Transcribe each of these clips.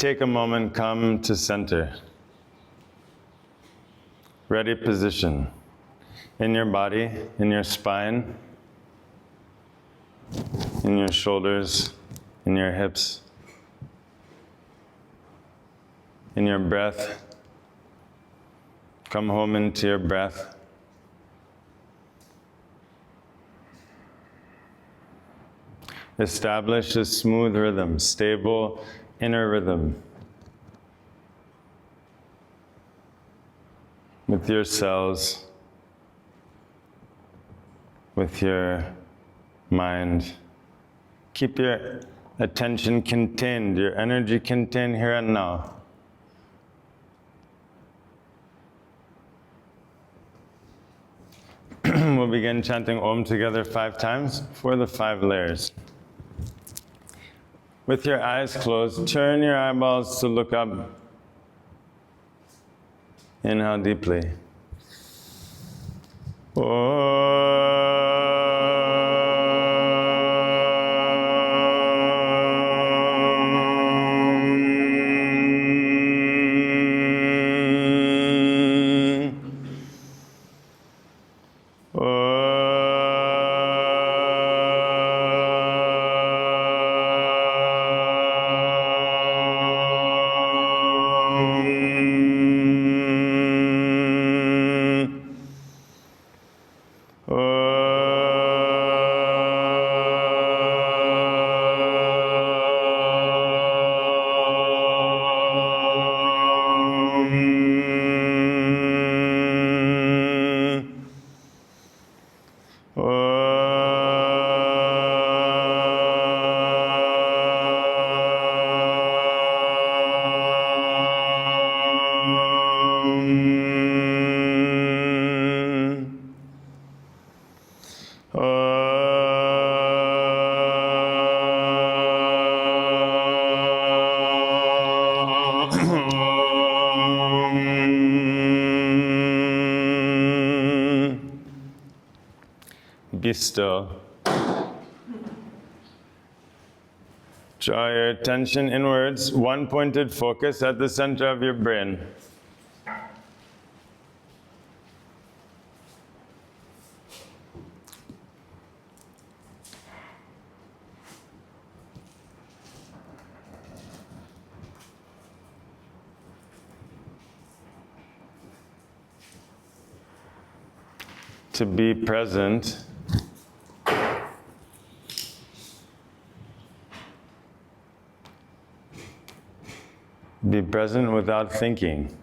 take a moment, come to center. Ready position. In your body, in your spine, in your shoulders, in your hips, in your breath. Come home into your breath. Establish a smooth rhythm, stable inner rhythm with your cells, with your mind. Keep your attention contained, your energy contained here and now. We'll begin chanting Om together 5 times for the 5 layers. With your eyes closed, turn your eyeballs to look up. Inhale deeply. Be still. Draw your attention inwards, one-pointed focus at the center of your brain. To be present, be present without thinking.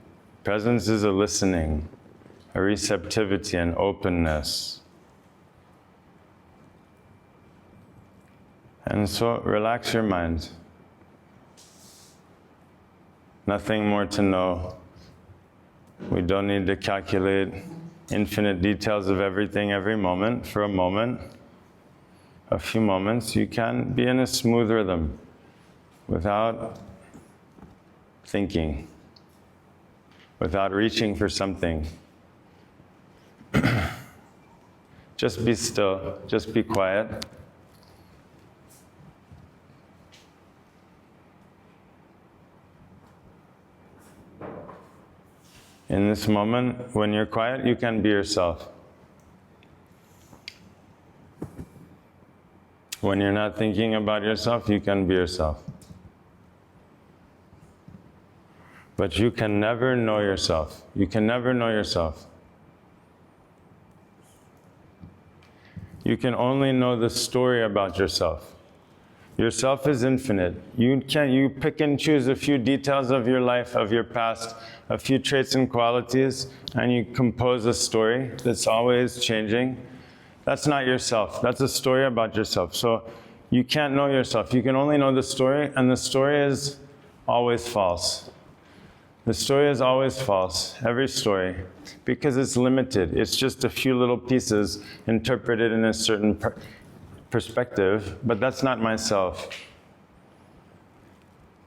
Presence is a listening, a receptivity, an openness. And so relax your mind. Nothing more to know. We don't need to calculate infinite details of everything every moment. For a moment, a few moments, you can be in a smooth rhythm without thinking, without reaching for something. Just be still, just be quiet. In this moment, when you're quiet, you can be yourself. When you're not thinking about yourself, you can be yourself. But you can never know yourself. You can never know yourself. You can only know the story about yourself. Yourself is infinite. You pick and choose a few details of your life, of your past, a few traits and qualities, and you compose a story that's always changing. That's not yourself. That's a story about yourself. So you can't know yourself. You can only know the story, and the story is always false. The story is always false, every story, because it's limited. It's just a few little pieces interpreted in a certain perspective, but that's not myself.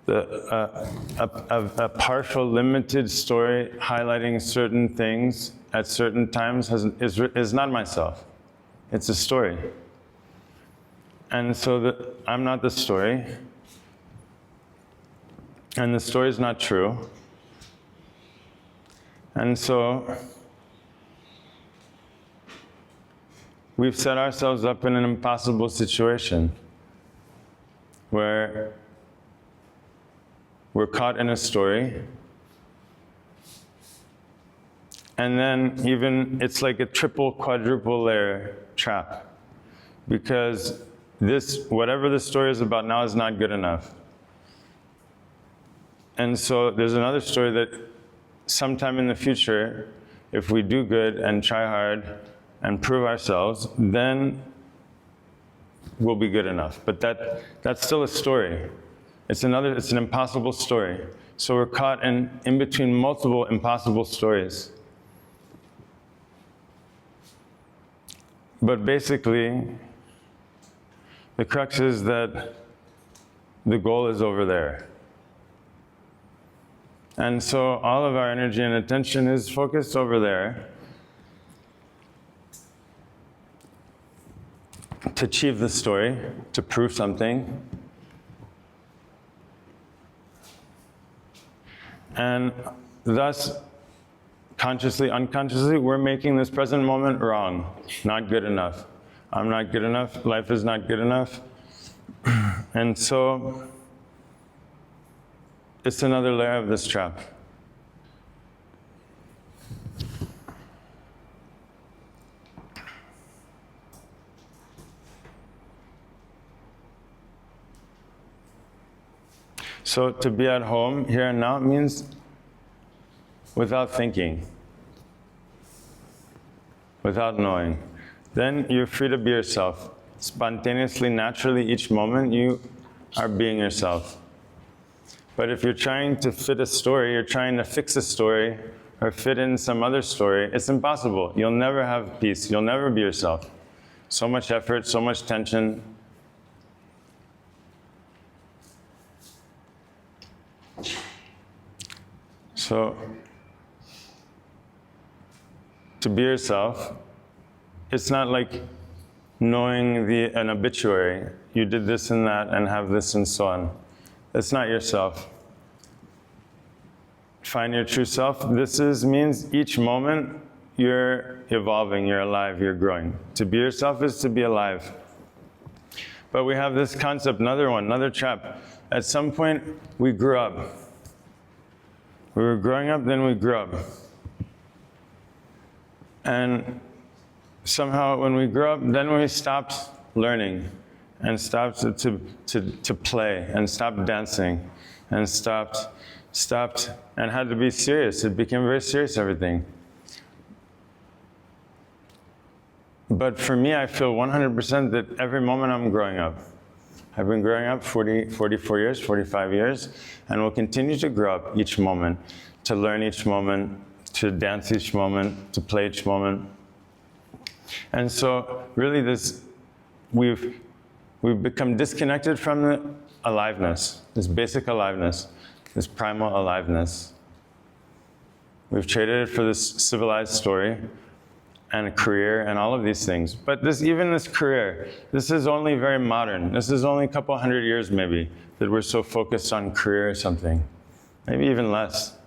A partial, limited story highlighting certain things at certain times is not myself. It's a story. And so I'm not the story. and the story is not true. And so we've set ourselves up in an impossible situation where we're caught in a story, and then even it's like a triple, quadruple layer trap, because this, whatever the story is about now, is not good enough. And so there's another story that sometime in the future, if we do good and try hard and prove ourselves, then we'll be good enough. But that's still a story. It's an impossible story. So we're caught in between multiple impossible stories. But basically, the crux is that the goal is over there. And so all of our energy and attention is focused over there to achieve the story, to prove something. And thus, consciously, unconsciously, we're making this present moment wrong, not good enough. I'm not good enough, life is not good enough. And so, it's another layer of this trap. So to be at home here and now means without thinking, without knowing. Then you're free to be yourself. Spontaneously, naturally, each moment you are being yourself. But if you're trying to fit a story, you're trying to fix a story, or fit in some other story, it's impossible. You'll never have peace. You'll never be yourself. So much effort, so much tension. So, to be yourself, it's not like knowing an obituary. You did this and that and have this and so on. It's not yourself. Find your true self. Means each moment you're evolving, you're alive, you're growing. To be yourself is to be alive. But we have this concept, another trap. At some point, we grew up. We were growing up, then we grew up. And somehow when we grew up, then we stopped learning and stopped to play and stopped dancing and stopped and had to be serious. It became very serious, everything. But for me, I feel 100% that every moment I'm growing up. I've been growing up 44 years, 45 years, and will continue to grow up each moment, to learn each moment, to dance each moment, to play each moment. And so really we've become disconnected from the aliveness, this basic aliveness, this primal aliveness. We've traded it for this civilized story and a career and all of these things. But even this career, this is only very modern. This is only a couple hundred years maybe that we're so focused on career or something, maybe even less.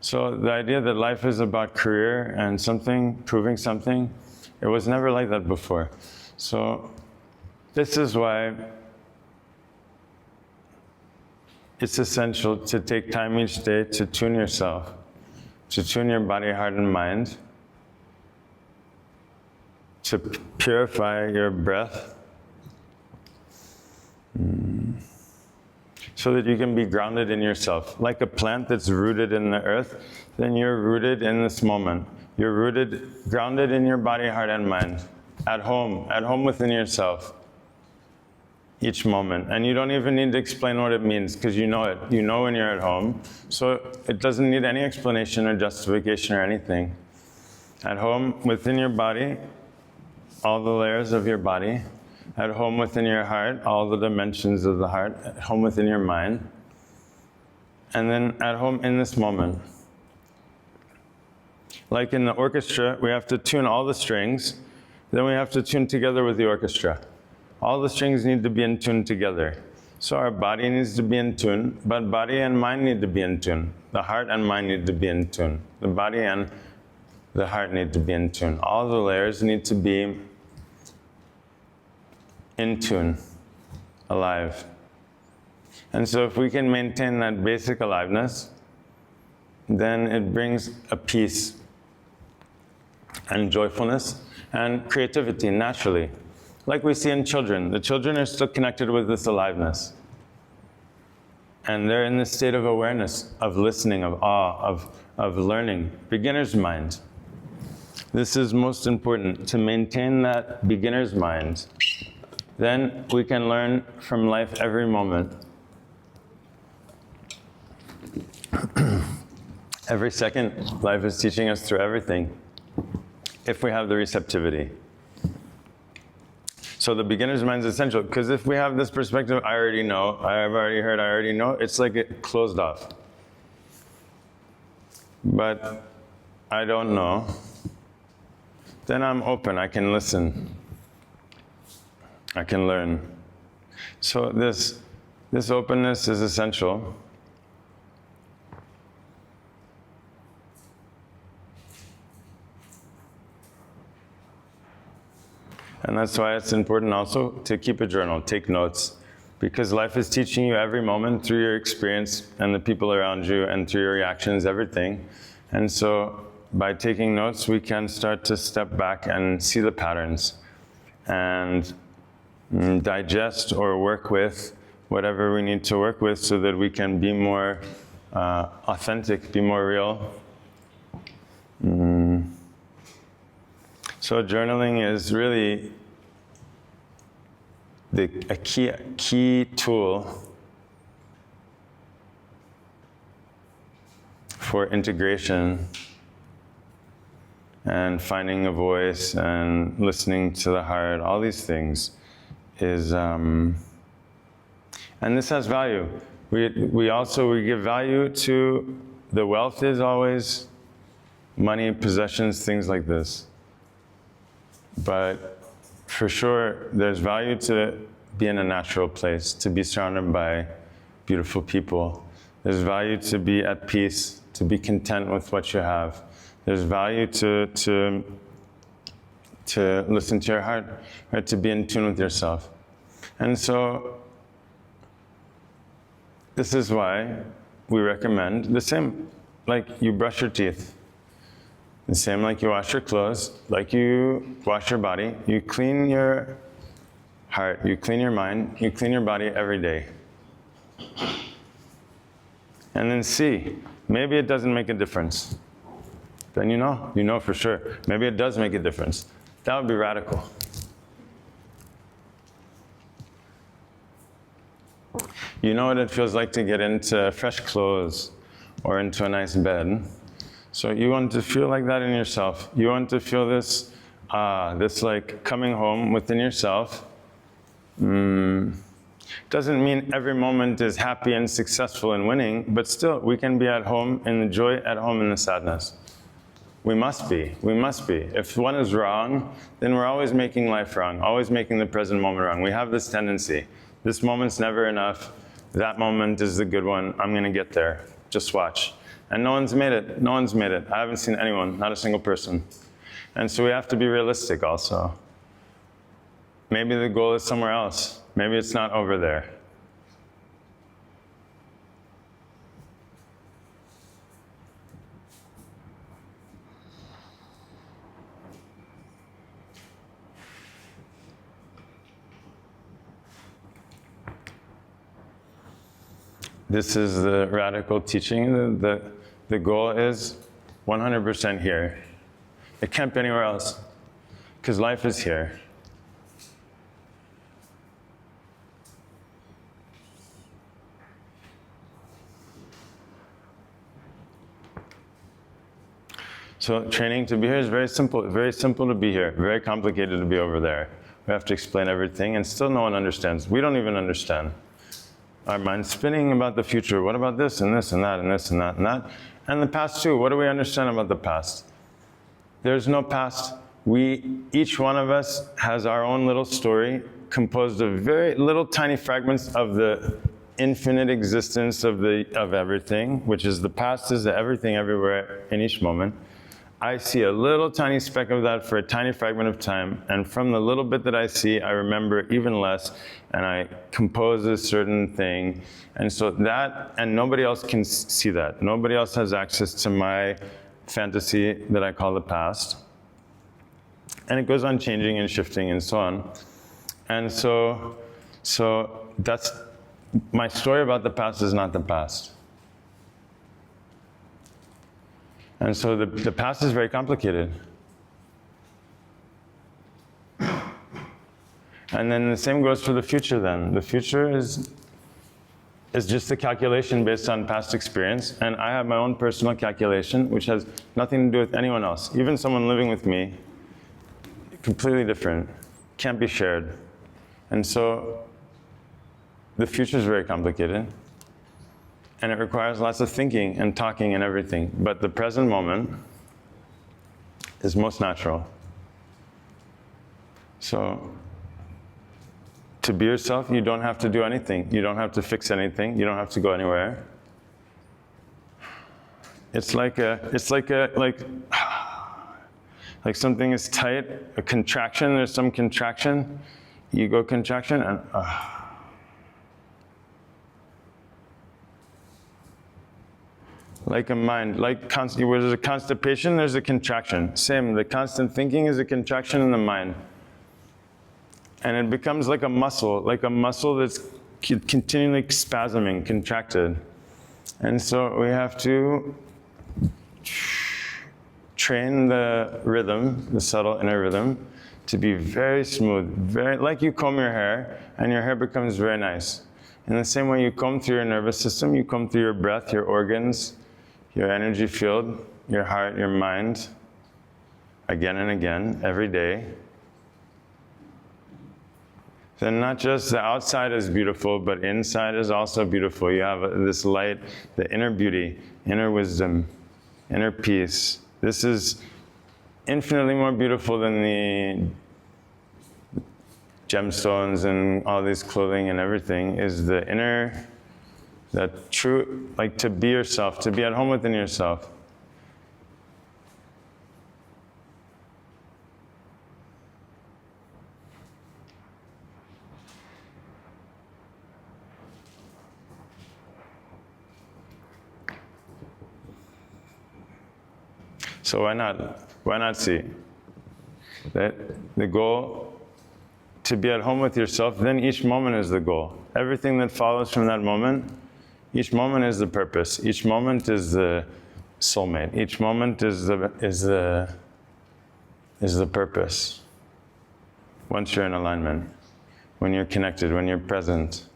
So the idea that life is about career and something, proving something, it was never like that before. So this is why it's essential to take time each day to tune yourself, to tune your body, heart, and mind, to purify your breath, so that you can be grounded in yourself. Like a plant that's rooted in the earth, then you're rooted in this moment. You're rooted, grounded in your body, heart, and mind, at home within yourself, each moment. And you don't even need to explain what it means, because you know it. You know when you're at home. So it doesn't need any explanation or justification or anything. At home within your body, all the layers of your body. At home within your heart, all the dimensions of the heart. At home within your mind. And then at home in this moment. Like in the orchestra, we have to tune all the strings. Then we have to tune together with the orchestra. All the strings need to be in tune together. So our body needs to be in tune, but body and mind need to be in tune. The heart and mind need to be in tune. The body and the heart need to be in tune. All the layers need to be in tune, alive. And so if we can maintain that basic aliveness, then it brings a peace and joyfulness and creativity naturally. Like we see in children. The children are still connected with this aliveness. And they're in this state of awareness, of listening, of awe, of learning. Beginner's mind. This is most important, to maintain that beginner's mind. Then we can learn from life every moment. Every second, life is teaching us through everything, if we have the receptivity. So the beginner's mind is essential, because if we have this perspective, I already know, I've already heard, I already know, it's like it closed off. But I don't know. Then I'm open, I can listen. I can learn. So this openness is essential. And that's why it's important also to keep a journal, take notes, because life is teaching you every moment through your experience and the people around you and through your reactions, everything. And so by taking notes, we can start to step back and see the patterns and digest or work with whatever we need to work with so that we can be more authentic, be more real. So journaling is really a key tool for integration and finding a voice and listening to the heart. All these things is, and this has value. We give value to the wealth is always money, possessions, things like this. But for sure, there's value to be in a natural place, to be surrounded by beautiful people. There's value to be at peace, to be content with what you have. There's value to listen to your heart, right? To be in tune with yourself. And so this is why we recommend the same, like you brush your teeth. The same like you wash your clothes, like you wash your body, you clean your heart, you clean your mind, you clean your body every day. And then see, maybe it doesn't make a difference. Then you know for sure. Maybe it does make a difference. That would be radical. You know what it feels like to get into fresh clothes or into a nice bed. So you want to feel like that in yourself. You want to feel this like coming home within yourself. Doesn't mean every moment is happy and successful and winning, but still we can be at home in the joy, at home in the sadness. We must be. If one is wrong, then we're always making life wrong, always making the present moment wrong. We have this tendency. This moment's never enough. That moment is the good one. I'm going to get there. Just watch. And no one's made it. No one's made it. I haven't seen anyone, not a single person. And so we have to be realistic also. Maybe the goal is somewhere else. Maybe it's not over there. This is the radical teaching. The goal is 100% here. It can't be anywhere else, because life is here. So training to be here is very simple to be here, very complicated to be over there. We have to explain everything, and still no one understands. We don't even understand. Our mind's spinning about the future. What about this and this and that and this and that and that? And the past too. What do we understand about the past? There's no past. Each one of us has our own little story composed of very little tiny fragments of the infinite existence of everything, which is the past is the everything everywhere in each moment. I see a little tiny speck of that for a tiny fragment of time, and from the little bit that I see, I remember even less, and I compose a certain thing. And so that, and nobody else can see that. Nobody else has access to my fantasy that I call the past. And it goes on changing and shifting and so on. And so that's, my story about the past is not the past. And so the past is very complicated. And then the same goes for the future then. The future is just a calculation based on past experience, and I have my own personal calculation, which has nothing to do with anyone else. Even someone living with me, completely different, can't be shared. And so the future is very complicated. And it requires lots of thinking and talking and everything. But the present moment is most natural. So, to be yourself, you don't have to do anything. You don't have to fix anything. You don't have to go anywhere. It's like something is tight, a contraction, there's some contraction, ego contraction, and like a mind, where there's a constipation, there's a contraction. Same, the constant thinking is a contraction in the mind. And it becomes like a muscle that's continually spasming, contracted. And so we have to train the rhythm, the subtle inner rhythm, to be very smooth, very like you comb your hair, and your hair becomes very nice. In the same way you comb through your nervous system, you comb through your breath, your organs, your energy field, your heart, your mind, again and again, every day. Then not just the outside is beautiful, but inside is also beautiful. You have this light, the inner beauty, inner wisdom, inner peace. This is infinitely more beautiful than the gemstones and all these clothing and everything, is the inner, that true, like to be yourself, to be at home within yourself. So why not see that the goal to be at home with yourself, then each moment is the goal. Everything that follows from that moment, each moment is the purpose. Each moment is the soulmate. Each moment is the purpose. Once you're in alignment, when you're connected, when you're present.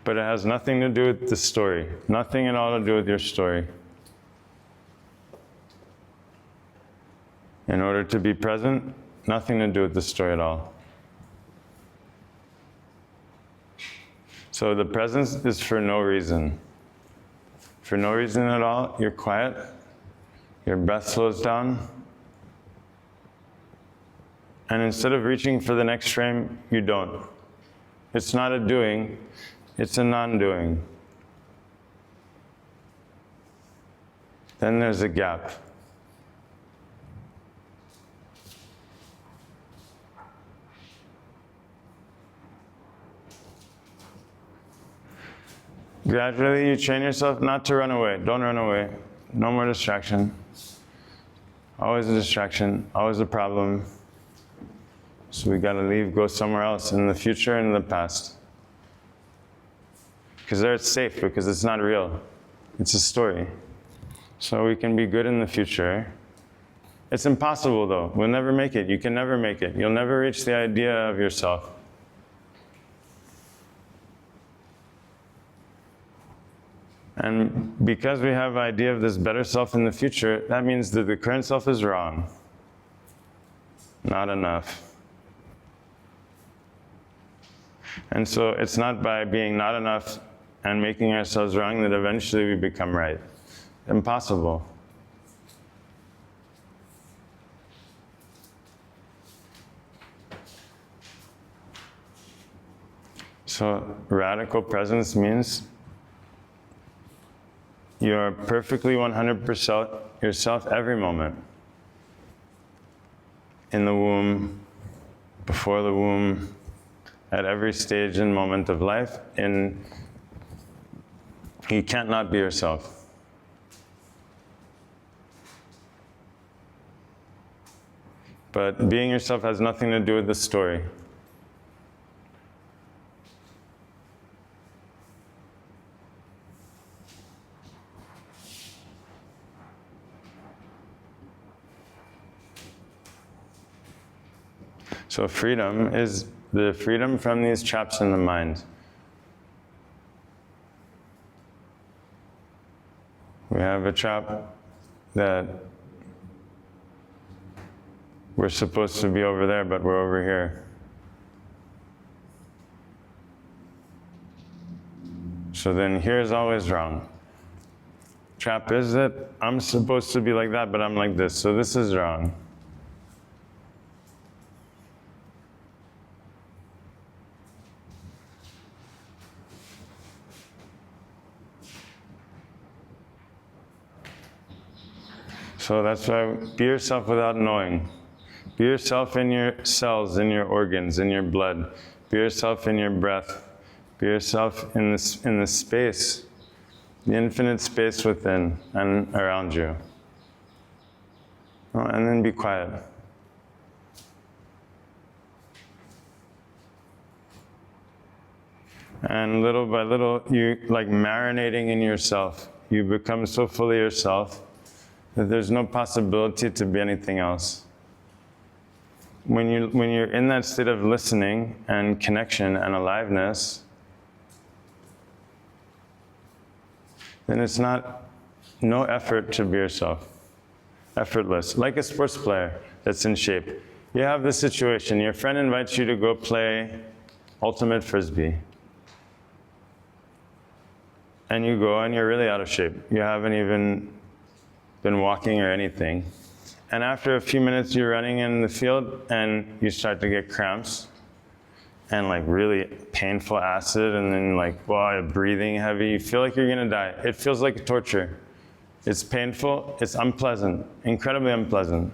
But it has nothing to do with the story. Nothing at all to do with your story. In order to be present, nothing to do with the story at all. So the presence is for no reason. For no reason at all, you're quiet, your breath slows down, and instead of reaching for the next frame, you don't. It's not a doing, it's a non-doing. Then there's a gap. Gradually you train yourself not to run away. Don't run away. No more distraction. Always a distraction, always a problem. So we gotta leave, go somewhere else in the future and in the past. Because there it's safe, because it's not real. It's a story. So we can be good in the future. It's impossible though. We'll never make it. You can never make it. You'll never reach the idea of yourself. And because we have the idea of this better self in the future, that means that the current self is wrong. Not enough. And so it's not by being not enough and making ourselves wrong that eventually we become right. Impossible. So radical presence means you're perfectly 100% yourself every moment. In the womb, before the womb, at every stage and moment of life, you can't not be yourself. But being yourself has nothing to do with the story. So freedom is the freedom from these traps in the mind. We have a trap that we're supposed to be over there, but we're over here. So then here's always wrong. Trap is that I'm supposed to be like that, but I'm like this, so this is wrong. So that's why be yourself without knowing. Be yourself in your cells, in your organs, in your blood. Be yourself in your breath. Be yourself in the space, the infinite space within and around you. Oh, and then be quiet. And little by little, you like marinating in yourself. You become so fully yourself that there's no possibility to be anything else. When you're in that state of listening and connection and aliveness, then it's no effort to be yourself. Effortless, like a sports player that's in shape. You have this situation, your friend invites you to go play ultimate frisbee. And you go and you're really out of shape. You haven't even been walking or anything. And after a few minutes, you're running in the field and you start to get cramps and like really painful acid, and then like, wow, breathing heavy. You feel like you're gonna die. It feels like torture. It's painful, it's unpleasant, incredibly unpleasant.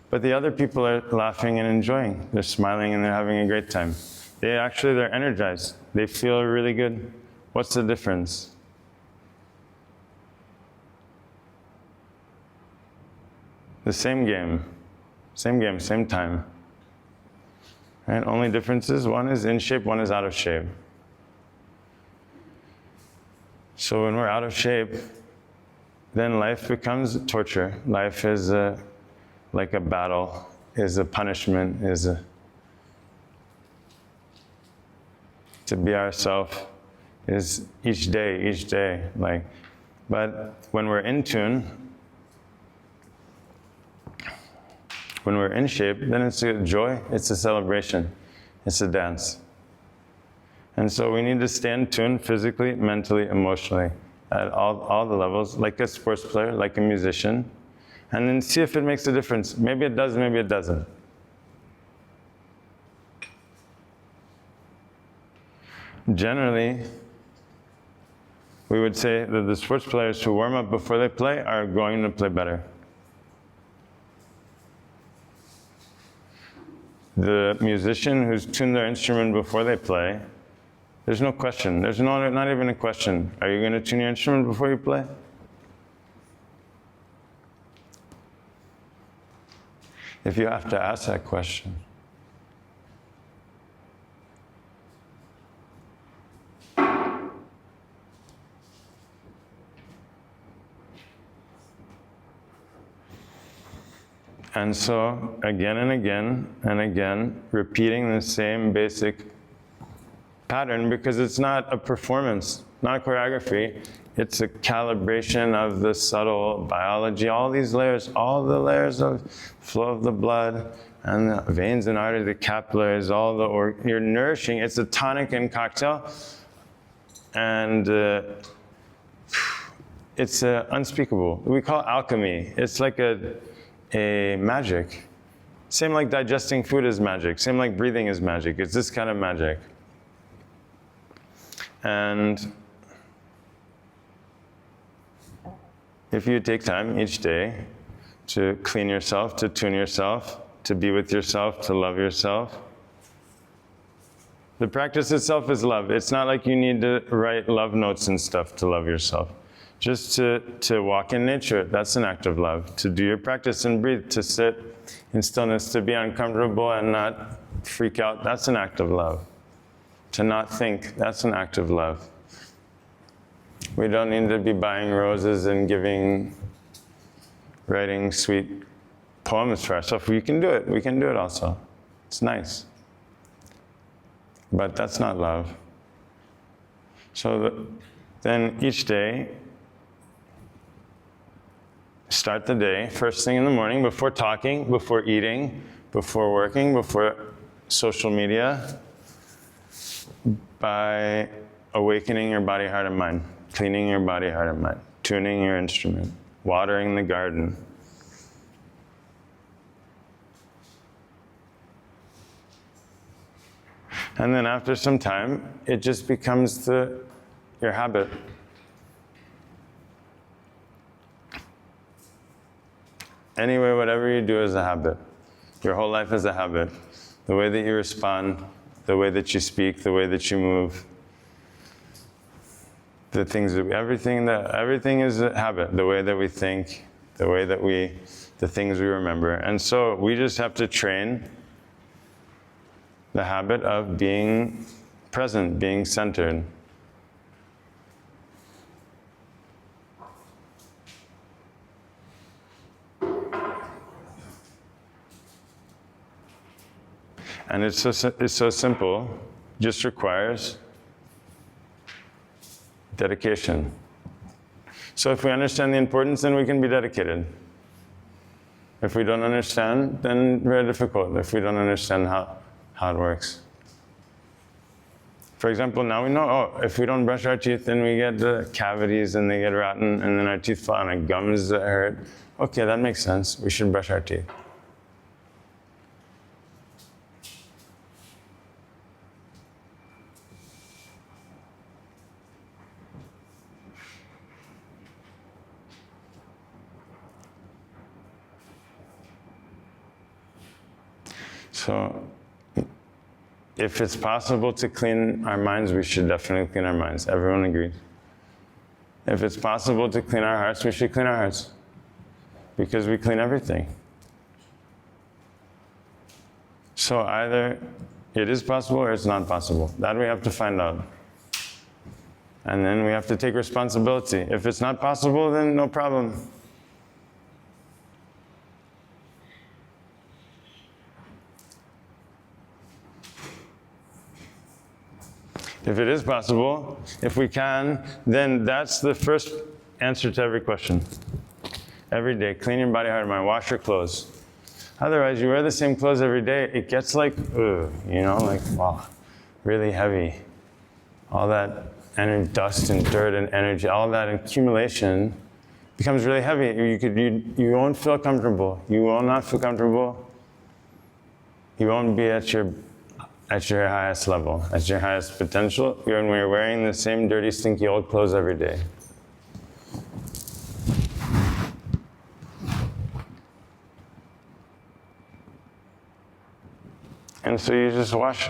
But the other people are laughing and enjoying. They're smiling and they're having a great time. They're energized. They feel really good. What's the difference? The same game, same time. Right? Only differences, one is in shape, one is out of shape. So when we're out of shape, then life becomes torture. Life is like a battle, is a punishment, to be ourselves is each day. But when we're in tune, when we're in shape, then it's a joy, it's a celebration, it's a dance. And so we need to stay in tune physically, mentally, emotionally, at all the levels, like a sports player, like a musician, and then see if it makes a difference. Maybe it does, maybe it doesn't. Generally, we would say that the sports players who warm up before they play are going to play better. The musician who's tuned their instrument before they play, there's no question. There's not even a question. Are you going to tune your instrument before you play? If you have to ask that question. And so, again and again, repeating the same basic pattern, because it's not a performance, not a choreography, it's a calibration of the subtle biology, all these layers, all the layers of flow of the blood, and the veins and arteries, the capillaries, you're nourishing, it's a tonic and cocktail, and it's unspeakable. We call it alchemy. It's like a magic. Same like digesting food is magic. Same like breathing is magic. It's this kind of magic. And if you take time each day to clean yourself, to tune yourself, to be with yourself, to love yourself, the practice itself is love. It's not like you need to write love notes and stuff to love yourself. Just to walk in nature, that's an act of love. To do your practice and breathe, to sit in stillness, to be uncomfortable and not freak out, that's an act of love. To not think, that's an act of love. We don't need to be buying roses and writing sweet poems for ourselves. We can do it. We can do it also. It's nice. But that's not love. So then each day, start the day, first thing in the morning, before talking, before eating, before working, before social media, by awakening your body, heart, and mind, cleaning your body, heart, and mind, tuning your instrument, watering the garden. And then after some time, it just becomes your habit. Anyway, whatever you do is a habit. Your whole life is a habit. The way that you respond, the way that you speak, the way that you move, the things that everything is a habit. The way that we think, the things we remember. And so we just have to train the habit of being present, being centered. And it's so simple, just requires dedication. So if we understand the importance, then we can be dedicated. If we don't understand, then very difficult, if we don't understand how it works. For example, now we know, if we don't brush our teeth, then we get the cavities and they get rotten, and then our teeth fall on our gums that hurt. Okay, that makes sense. We should brush our teeth. So, if it's possible to clean our minds, we should definitely clean our minds. Everyone agrees. If it's possible to clean our hearts, we should clean our hearts. Because we clean everything. So either it is possible or it's not possible. That we have to find out. And then we have to take responsibility. If it's not possible, then no problem. If it is possible, if we can, then that's the first answer to every question. Every day, clean your body, heart, and mind, wash your clothes. Otherwise, you wear the same clothes every day, it gets like, wow, really heavy. All that dust and dirt and energy, all that accumulation becomes really heavy. You won't feel comfortable. You will not feel comfortable. You won't be at your highest level, at your highest potential, when we're wearing the same dirty, stinky old clothes every day. And so you just wash.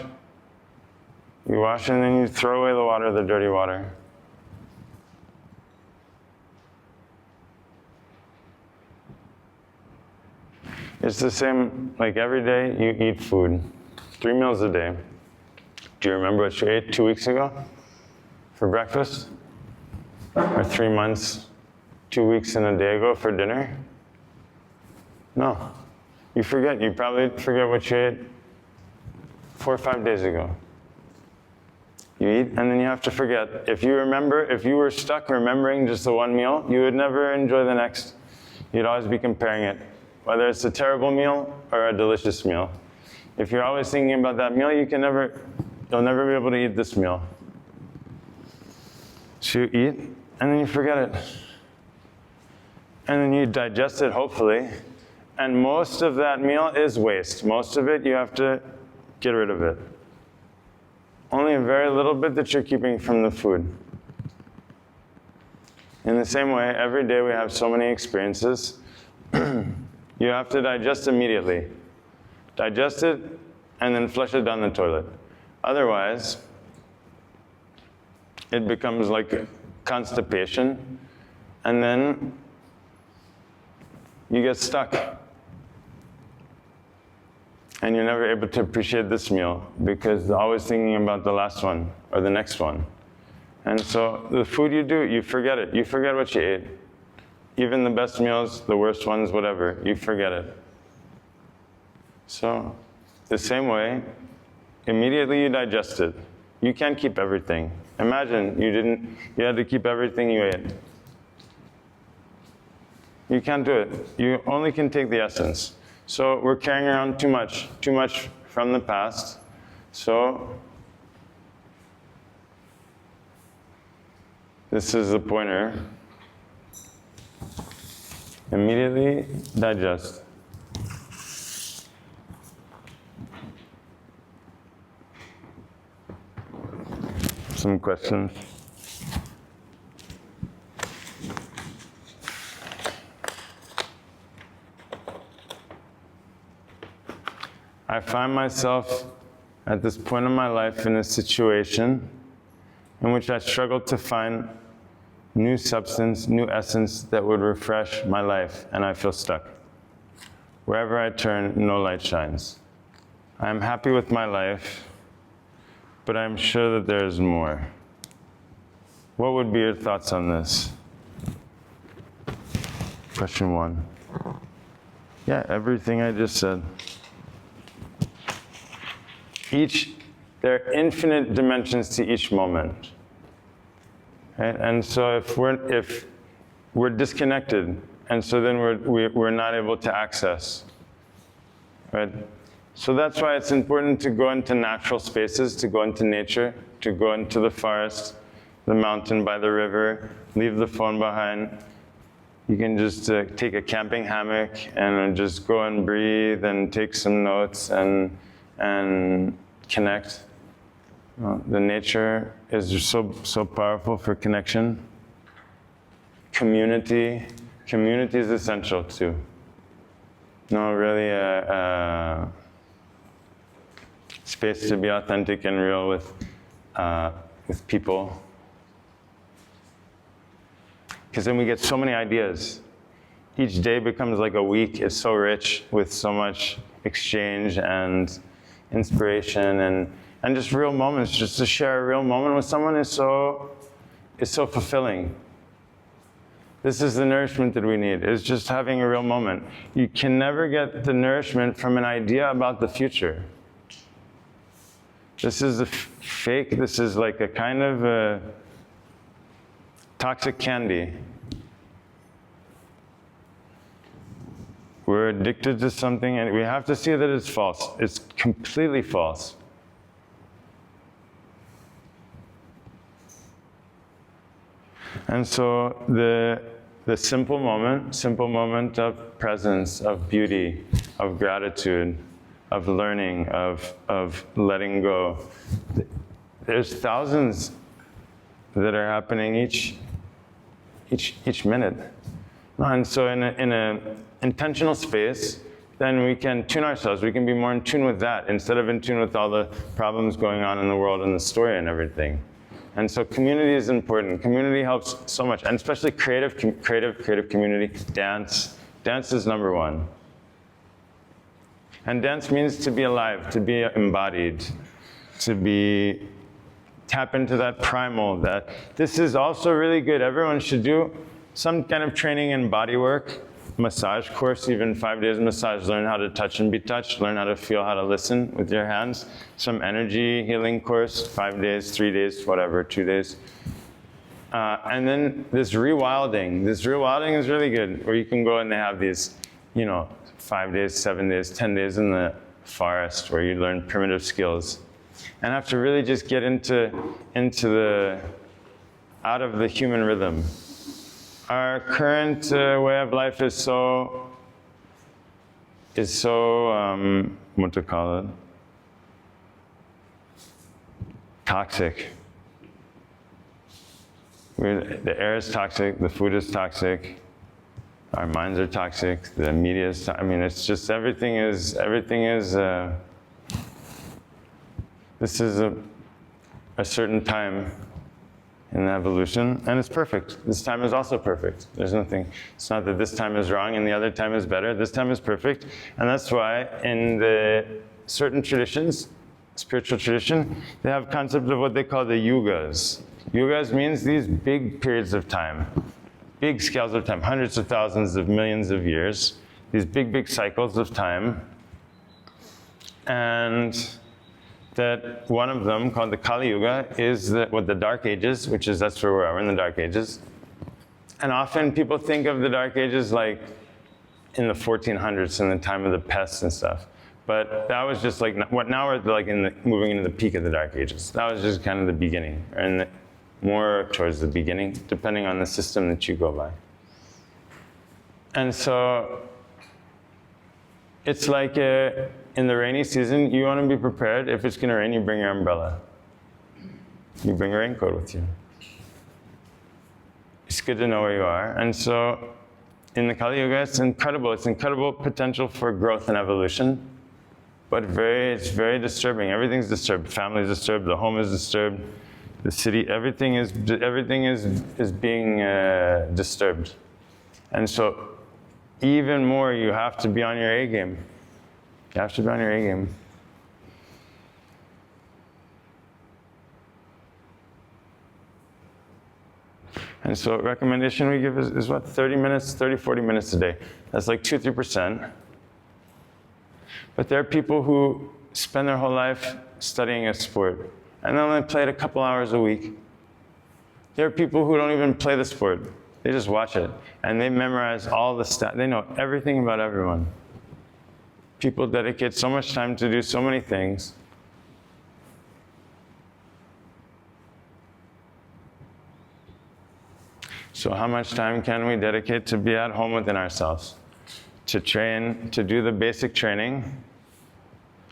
You wash and then you throw away the water, the dirty water. It's the same, like every day you eat food. 3 meals a day. Do you remember what you ate 2 weeks ago for breakfast? Or 3 months, 2 weeks and a day ago for dinner? No. You forget. You probably forget what you ate 4 or 5 days ago. You eat, and then you have to forget. If you were stuck remembering just the one meal, you would never enjoy the next. You'd always be comparing it, whether it's a terrible meal or a delicious meal. If you're always thinking about that meal, you'll never be able to eat this meal. So you eat, and then you forget it. And then you digest it, hopefully. And most of that meal is waste. Most of it, you have to get rid of it. only a very little bit that you're keeping from the food. In the same way, every day we have so many experiences. You have to digest immediately. Digest it and then flush it down the toilet. Otherwise, it becomes like constipation, and then you get stuck. And you're never able to appreciate this meal because you're always thinking about the last one or the next one. And so the food you do, you forget it. You forget what you ate. Even the best meals, the worst ones, whatever, you forget it. So the same way, immediately you digest it. You can't keep everything. Imagine you had to keep everything you ate. You can't do it. You only can take the essence. So we're carrying around too much from the past. So this is the pointer. Immediately digest. Some questions? I find myself at this point in my life in a situation in which I struggle to find new substance, new essence that would refresh my life, and I feel stuck. Wherever I turn, no light shines. I am happy with my life, but I'm sure that there is more. What would be your thoughts on this? Question 1. Yeah, everything I just said. There are infinite dimensions to each moment. Right? And so if we're disconnected, and so then we're not able to access, right? So that's why it's important to go into natural spaces, to go into nature, to go into the forest, the mountain by the river, leave the phone behind. You can just take a camping hammock and just go and breathe and take some notes and connect. The nature is just so powerful for connection. Community is essential too. No, really space to be authentic and real with people. Because then we get so many ideas. Each day becomes like a week. It's so rich with so much exchange and inspiration and just real moments. Just to share a real moment with someone is so fulfilling. This is the nourishment that we need, is just having a real moment. You can never get the nourishment from an idea about the future. This is a fake, this is like a kind of a toxic candy. We're addicted to something and we have to see that it's false. It's completely false. And so the simple moment of presence, of beauty, of gratitude, of learning, of letting go. There's thousands that are happening each minute. And so in an intentional space, then we can tune ourselves. We can be more in tune with that instead of in tune with all the problems going on in the world and the story and everything. And so community is important. Community helps so much, and especially creative community. Dance is number one. And dance means to be alive, to be embodied, to tap into that primal. That this is also really good. Everyone should do some kind of training in body work, massage course, even 5 days massage. Learn how to touch and be touched. Learn how to feel, how to listen with your hands. Some energy healing course, 5 days, 3 days, whatever, 2 days. And then this rewilding. This rewilding is really good, where you can go and they have these, 5 days, 7 days, 10 days in the forest where you learn primitive skills. And have to really just get out of the human rhythm. Our current way of life is so toxic. The air is toxic, the food is toxic, our minds are toxic, the media is I mean, it's just everything is this is a certain time in evolution, and it's perfect. This time is also perfect. There's nothing, it's not that this time is wrong and the other time is better. This time is perfect, and that's why in the certain traditions, spiritual tradition, they have concept of what they call the yugas. Yugas means these big periods of time, big scales of time, hundreds of thousands of millions of years, these big cycles of time, and that one of them, called the Kali Yuga, is the Dark Ages, that's where we're in the Dark Ages. And often people think of the Dark Ages like in the 1400s, in the time of the pests and stuff. But that was just like, now we're like moving into the peak of the Dark Ages. That was just kind of the beginning, or more towards the beginning, depending on the system that you go by. And so it's like in the rainy season, you want to be prepared. If it's going to rain, you bring your umbrella. You bring a raincoat with you. It's good to know where you are. And so in the Kali Yuga, it's incredible. It's incredible potential for growth and evolution, but it's very disturbing. Everything's disturbed. Family's disturbed. The home is disturbed. The city, everything is being disturbed. And so even more, you have to be on your A game. You have to be on your A game. And so recommendation we give is what, 30 minutes, 30, 40 minutes a day. That's like 2-3%. But there are people who spend their whole life studying a sport, and they only play it a couple hours a week. There are people who don't even play the sport. They just watch it, and they memorize all the stats. They know everything about everyone. People dedicate so much time to do so many things. So how much time can we dedicate to be at home within ourselves? To train, to do the basic training,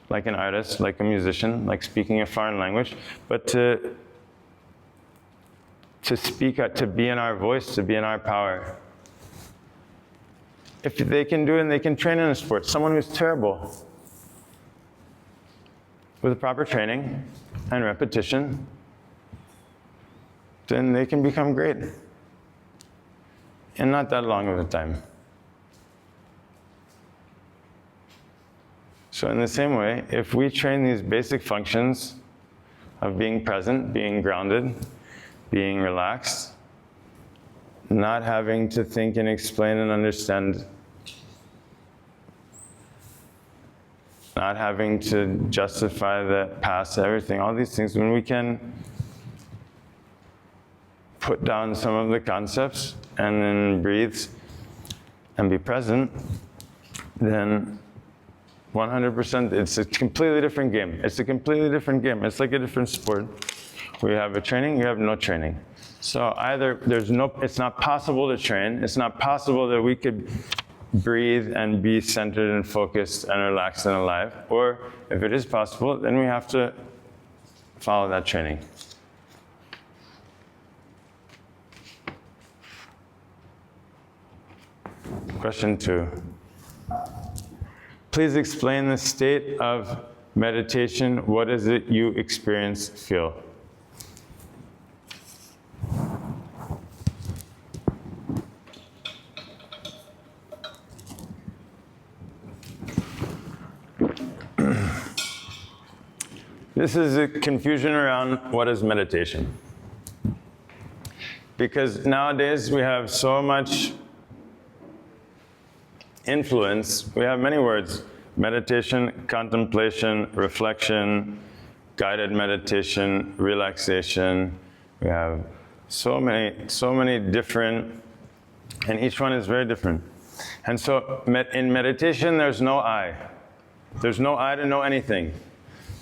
like an artist, like a musician, like speaking a foreign language, but to speak out, to be in our voice, to be in our power. If they can do it and they can train in a sport, someone who's terrible, with proper training and repetition, then they can become great in not that long of a time. So in the same way, if we train these basic functions of being present, being grounded, being relaxed, not having to think and explain and understand, not having to justify the past, everything, all these things, when we can put down some of the concepts and then breathe and be present, then 100%, it's a completely different game. It's a completely different game. It's like a different sport. We have a training, you have no training. So either it's not possible to train, it's not possible that we could breathe and be centered and focused and relaxed and alive, or if it is possible, then we have to follow that training. Question 2. Please explain the state of meditation. What is it you experience, feel? This is a confusion around what is meditation. Because nowadays we have so much influence. We have many words: meditation, contemplation, reflection, guided meditation, relaxation. We have so many different, and each one is very different. And so in meditation, there's no I. There's no I to know anything.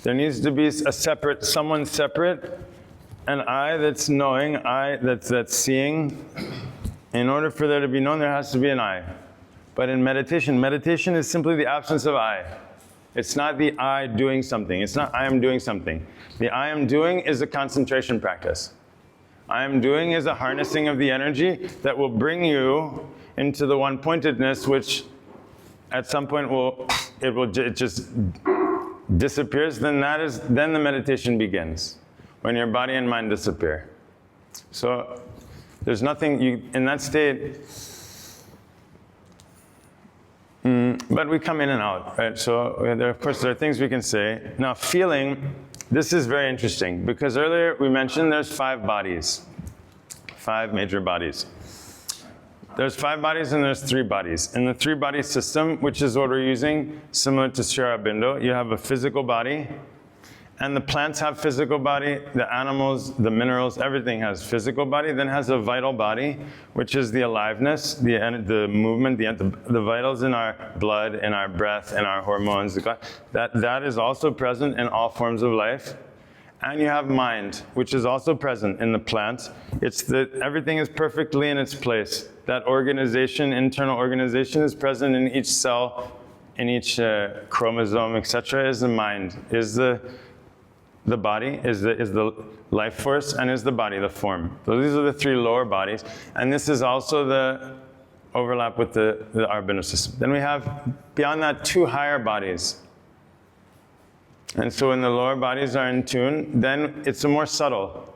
There needs to be someone separate, an I that's knowing, I that's seeing. In order for there to be known, there has to be an I. But in meditation is simply the absence of I. It's not the I doing something. It's not I am doing something. The I am doing is a concentration practice. I am doing is a harnessing of the energy that will bring you into the one-pointedness, which at some point it just disappears. Then the meditation begins, when your body and mind disappear. So there's nothing in that state. But we come in and out, right? So of course there are things we can say. Now feeling, this is very interesting, because earlier we mentioned there's 5 bodies, 5 major bodies. There's 5 bodies and there's 3 bodies. In the 3-body system, which is what we're using, similar to Sri Aurobindo, you have a physical body, and the plants have physical body, the animals, the minerals, everything has physical body, then has a vital body, which is the aliveness, the movement, the vitals in our blood, in our breath, in our hormones. That is also present in all forms of life. And you have mind, which is also present in the plants. Everything is perfectly in its place. That organization, internal organization, is present in each cell, in each chromosome, etc. Is the mind, is the body, is the life force, and is the body, the form. So these are the 3 lower bodies, and this is also the overlap with the Aurobindo system. Then we have, beyond that, 2 higher bodies. And so when the lower bodies are in tune, then it's a more subtle.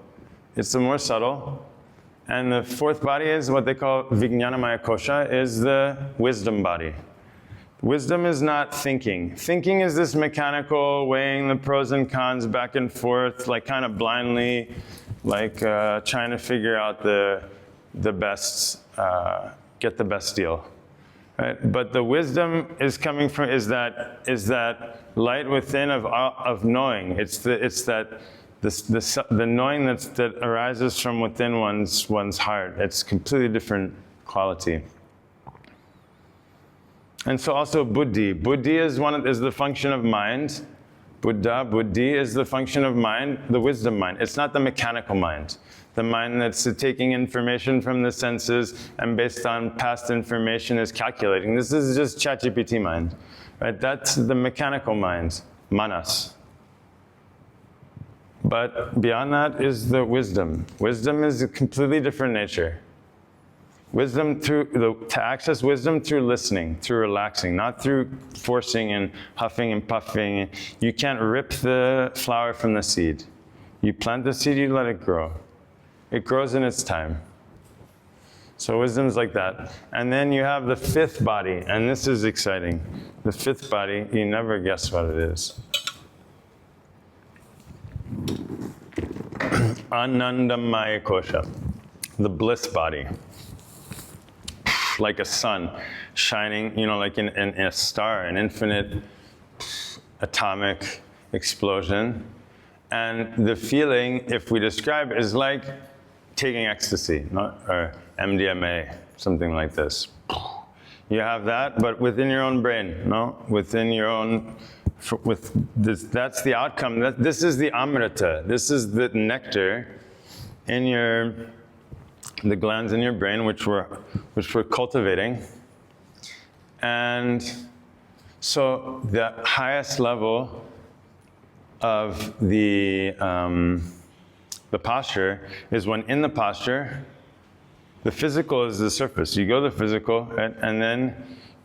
It's a more subtle. And the 4th body is what they call Vijnanamaya Kosha, is the wisdom body. Wisdom is not thinking. Thinking is this mechanical, weighing the pros and cons back and forth, like kind of blindly, like trying to figure out the best, get the best deal. Right? But the wisdom is coming from, is that light within of knowing. It's the knowing that arises from within one's heart. It's a completely different quality. And so also buddhi. Buddhi is the function of mind. Buddhi is the function of mind, the wisdom mind. It's not the mechanical mind. The mind that's taking information from the senses and based on past information is calculating. This is just ChatGPT mind, right? That's the mechanical mind, manas. But beyond that is the wisdom. Wisdom is a completely different nature. Wisdom to access wisdom through listening, through relaxing, not through forcing and huffing and puffing. You can't rip the flower from the seed. You plant the seed, you let it grow. It grows in its time. So wisdom's like that. And then you have the 5th body, and this is exciting. The 5th body, you never guess what it is. Anandamaya Kosha, the bliss body. Like a sun shining, like in a star, an infinite atomic explosion. And the feeling, if we describe, is like taking ecstasy, or MDMA, something like this. You have that, but within your own brain, within your own, that's the outcome. This is the amrita. This is the nectar in the glands in your brain, which we're cultivating. And so the highest level of the posture is when in the posture, the physical is the surface. You go to the physical, and then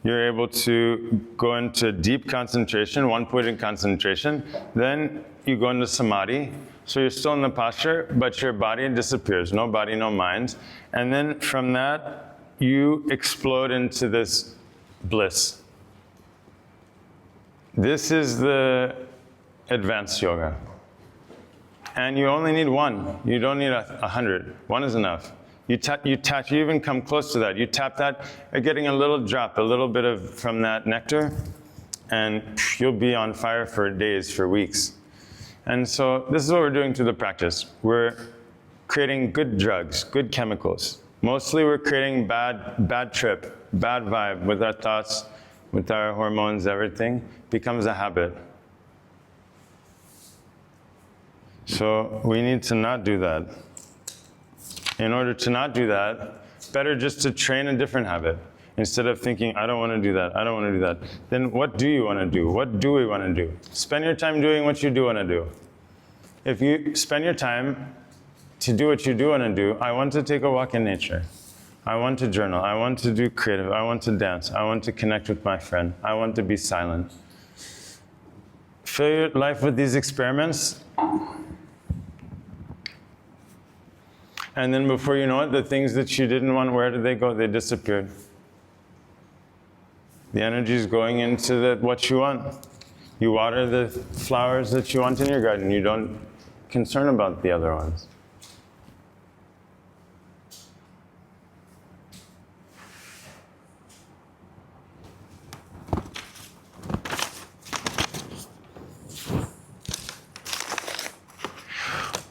you're able to go into deep concentration, one-pointed concentration. Then you go into samadhi. So you're still in the posture, but your body disappears. No body, no mind. And then from that, you explode into this bliss. This is the advanced yoga. And you only need 1. You don't need 100. 1 is enough. You even come close to that. You tap that, you're getting a little drop, a little bit from that nectar, and you'll be on fire for days, for weeks. And so this is what we're doing through the practice. We're creating good drugs, good chemicals. Mostly we're creating bad trip, bad vibe with our thoughts, with our hormones, everything becomes a habit. So we need to not do that. In order to not do that, better just to train a different habit. Instead of thinking, I don't want to do that, I don't want to do that, then what do you want to do? What do we want to do? Spend your time doing what you do want to do. If you spend your time to do what you do want to do, I want to take a walk in nature. I want to journal. I want to do creative. I want to dance. I want to connect with my friend. I want to be silent. Fill your life with these experiments. And then before you know it, the things that you didn't want, where did they go? They disappeared. The energy is going into what you want. You water the flowers that you want in your garden. You don't concern about the other ones.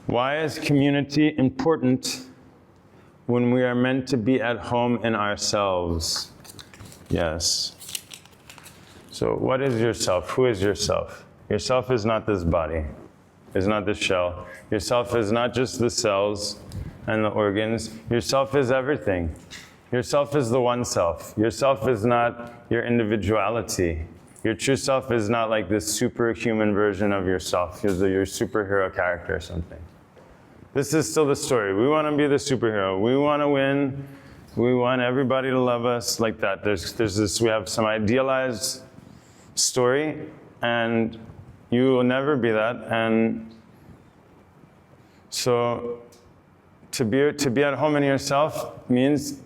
Why is community important when we are meant to be at home in ourselves? Yes. So what is yourself? Who is yourself? Yourself is not this body, is not this shell. Yourself is not just the cells and the organs. Yourself is everything. Yourself is the one self. Yourself is not your individuality. Your true self is not like this superhuman version of yourself. You're your superhero character or something. This is still the story. We want to be the superhero. We want to win. We want everybody to love us like that. There's this, we have some idealized story, and you will never be that. And so to be at home in yourself means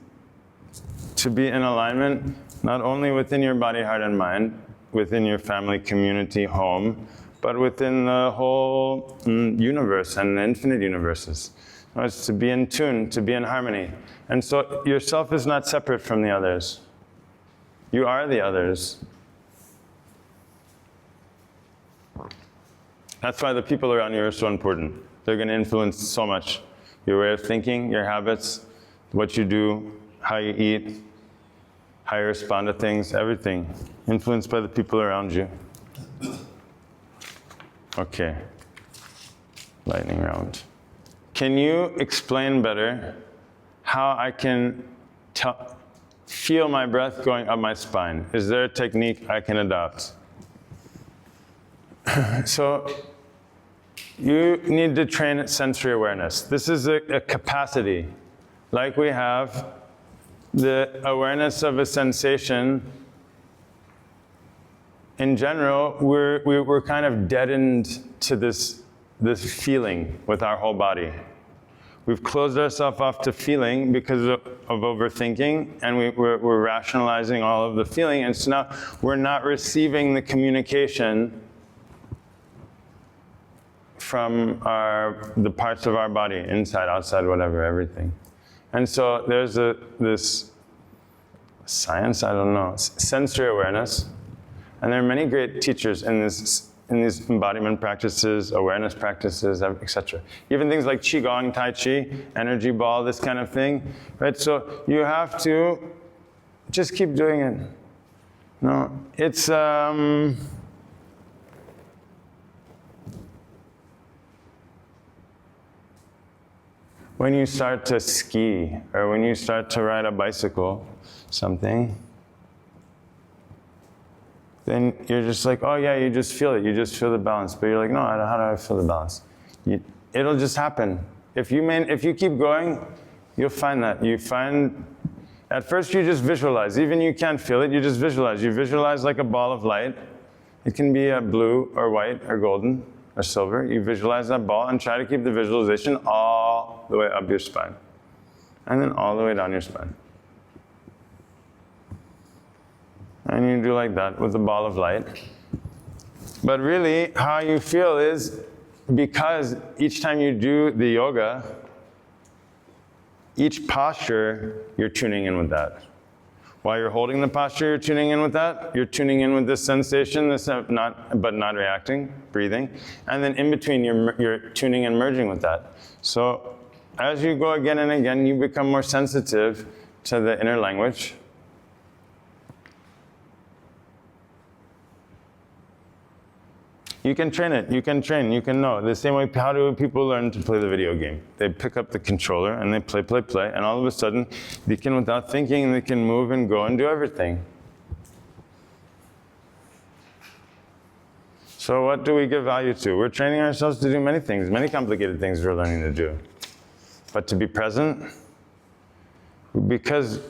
to be in alignment, not only within your body, heart, and mind, within your family, community, home, but within the whole universe and the infinite universes. It's to be in tune, to be in harmony. And so yourself is not separate from the others. You are the others. That's why the people around you are so important. They're going to influence so much. Your way of thinking, your habits, what you do, how you eat, how you respond to things, everything. Influenced by the people around you. Okay, lightning round. Can you explain better how I can feel my breath going up my spine? Is there a technique I can adopt? So, you need to train sensory awareness. This is a capacity. Like we have the awareness of a sensation. In general, we're kind of deadened to this feeling with our whole body. We've closed ourselves off to feeling because of overthinking, and we're rationalizing all of the feeling, and so now we're not receiving the communication from the parts of our body, inside, outside, whatever, everything. And so there's this science, I don't know, sensory awareness. And there are many great teachers in these embodiment practices, awareness practices, etc. Even things like Qigong, Tai Chi, energy ball, this kind of thing. Right? So you have to just keep doing it. No, it's when you start to ski or when you start to ride a bicycle, something, then you're just like, oh yeah, you just feel it. You just feel the balance. But you're like, no, how do I feel the balance? It'll just happen. If you keep going, you'll find that. At first you just visualize. Even you can't feel it, you just visualize. You visualize like a ball of light. It can be blue or white or golden or silver. You visualize that ball and try to keep the visualization all the way up your spine. And then all the way down your spine. And you do like that with a ball of light. But really, how you feel is because each time you do the yoga, each posture, you're tuning in with that. While you're holding the posture, you're tuning in with that. You're tuning in with this sensation, but not reacting, breathing. And then in between, you're tuning and merging with that. So as you go again and again, you become more sensitive to the inner language. You can train it, you can train, you can know. The same way, how do people learn to play the video game? They pick up the controller and they play, and all of a sudden, they can, without thinking, they can move and go and do everything. So what do we give value to? We're training ourselves to do many things, many complicated things we're learning to do. But to be present, because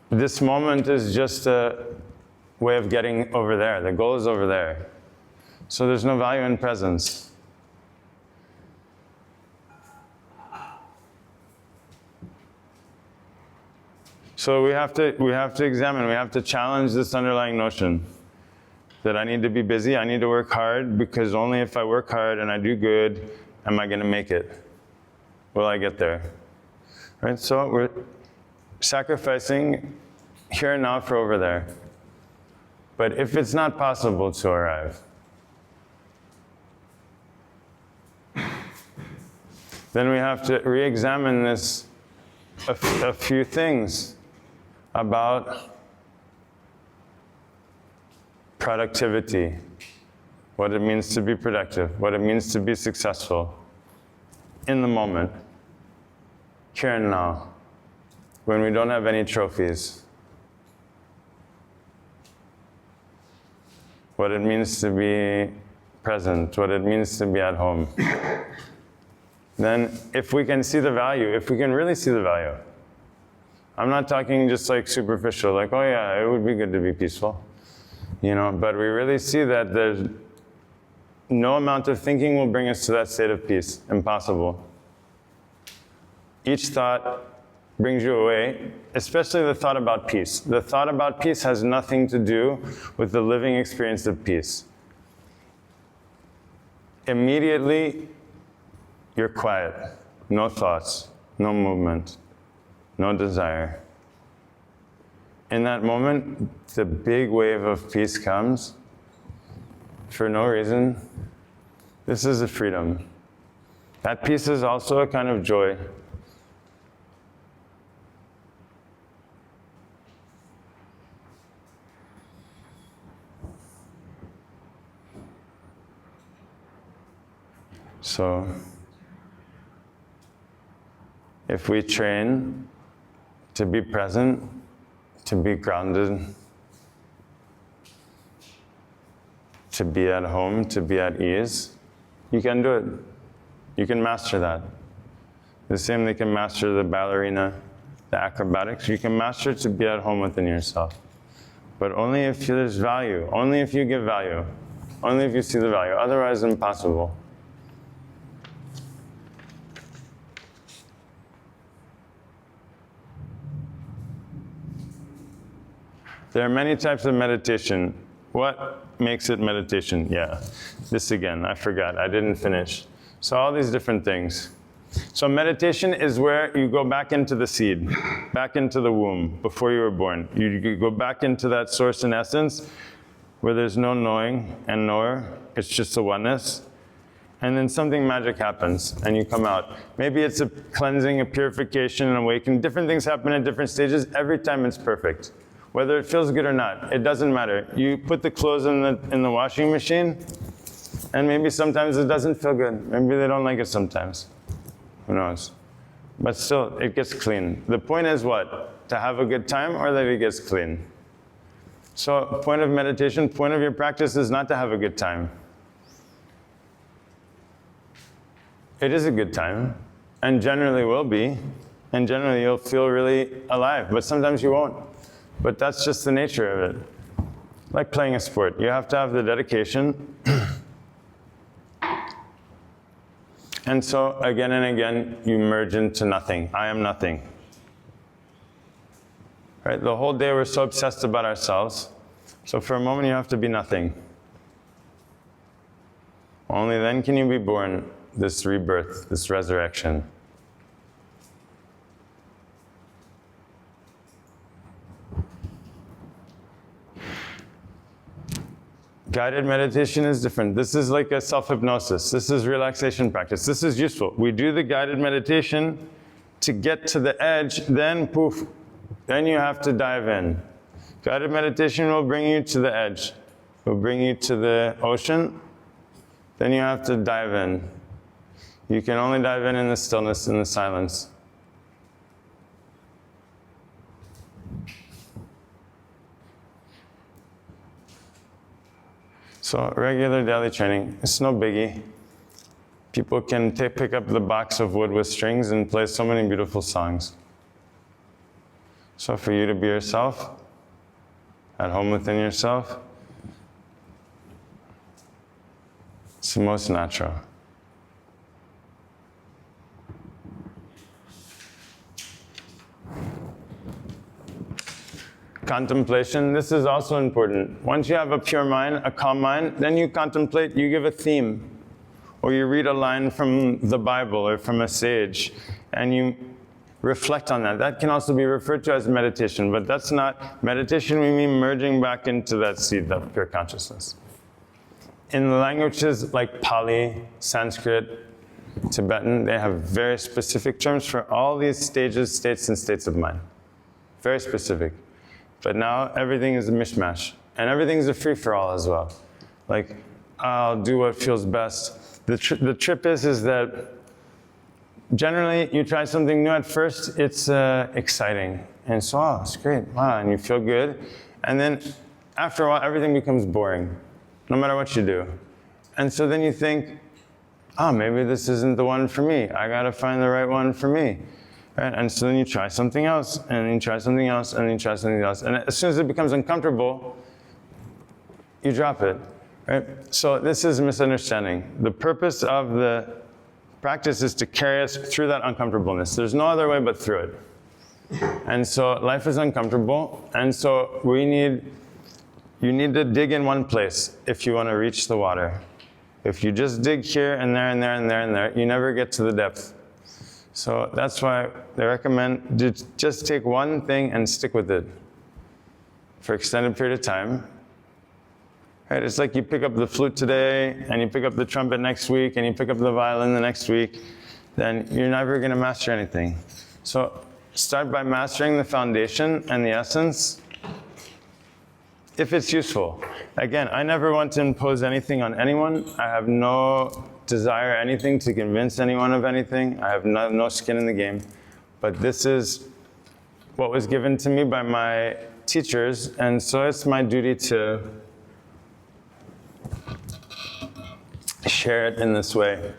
this moment is just a way of getting over there. The goal is over there. So there's no value in presence. So we have to examine, we have to challenge this underlying notion that I need to be busy, I need to work hard, because only if I work hard and I do good, am I going to make it? Will I get there? Right? So we're sacrificing here and now for over there. But if it's not possible to arrive, then we have to re-examine this, a few things about productivity, what it means to be productive, what it means to be successful in the moment, here and now, when we don't have any trophies. What it means to be present, what it means to be at home. Then if we can see the value, if we can really see the value, I'm not talking just like superficial, like, oh yeah, it would be good to be peaceful, but we really see that there's no amount of thinking will bring us to that state of peace. Impossible. Each thought brings you away, especially the thought about peace. The thought about peace has nothing to do with the living experience of peace. Immediately, you're quiet. No thoughts, no movement, no desire. In that moment, the big wave of peace comes for no reason. This is a freedom. That peace is also a kind of joy. So, if we train to be present, to be grounded, to be at home, to be at ease, you can do it. You can master that. The same they can master the ballerina, the acrobatics. You can master to be at home within yourself. But only if there's value, only if you give value, only if you see the value. Otherwise, impossible. There are many types of meditation. What makes it meditation? Yeah, this again, I forgot, I didn't finish. So all these different things. So meditation is where you go back into the seed, back into the womb, before you were born. You go back into that source and essence, where there's no knowing and knower, it's just a oneness. And then something magic happens, and you come out. Maybe it's a cleansing, a purification, an awakening. Different things happen at different stages. Every time it's perfect. Whether it feels good or not, it doesn't matter. You put the clothes in the washing machine, and maybe sometimes it doesn't feel good. Maybe they don't like it sometimes. Who knows? But still, it gets clean. The point is what? To have a good time, or that it gets clean. So, point of meditation, point of your practice is not to have a good time. It is a good time, and generally will be, and generally you'll feel really alive, but sometimes you won't. But that's just the nature of it. Like playing a sport. You have to have the dedication. And so again and again, you merge into nothing. I am nothing. Right? The whole day we're so obsessed about ourselves. So for a moment you have to be nothing. Only then can you be born, this rebirth, this resurrection. Guided meditation is different. This is like a self-hypnosis. This is relaxation practice. This is useful. We do the guided meditation to get to the edge, then then you have to dive in. Guided meditation will bring you to the edge. will bring you to the ocean, then you have to dive in. You can only dive in the stillness, in the silence. So regular daily training, it's no biggie. People can pick up the box of wood with strings and play so many beautiful songs. So for you to be yourself, at home within yourself, it's the most natural. Contemplation, this is also important. Once you have a pure mind, a calm mind, then you contemplate, you give a theme, or you read a line from the Bible or from a sage, and you reflect on that. That can also be referred to as meditation, but that's not meditation. We mean merging back into that seed, that pure consciousness. In the languages like Pali, Sanskrit, Tibetan, they have very specific terms for all these stages, states, and states of mind. Very specific. But now everything is a mishmash, and everything's a free-for-all as well. Like, I'll do what feels best. The trip is that generally you try something new at first, it's exciting. And so, oh, it's great, wow, and you feel good. And then after a while, everything becomes boring, no matter what you do. And so then you think, oh, maybe this isn't the one for me. I gotta find the right one for me. Right? And so then you try something else, and then you try something else, and then you try something else. And as soon as it becomes uncomfortable, you drop it. Right? So this is a misunderstanding. The purpose of the practice is to carry us through that uncomfortableness. There's no other way but through it. And so life is uncomfortable, and so you need to dig in one place if you want to reach the water. If you just dig here and there and there and there and there, you never get to the depth. So that's why they recommend to just take one thing and stick with it for an extended period of time. Right? It's like you pick up the flute today, and you pick up the trumpet next week, and you pick up the violin the next week, then you're never going to master anything. So start by mastering the foundation and the essence, if it's useful. Again, I never want to impose anything on anyone. I have no desire anything to convince anyone of anything. I have no skin in the game. But this is what was given to me by my teachers, and so it's my duty to share it in this way.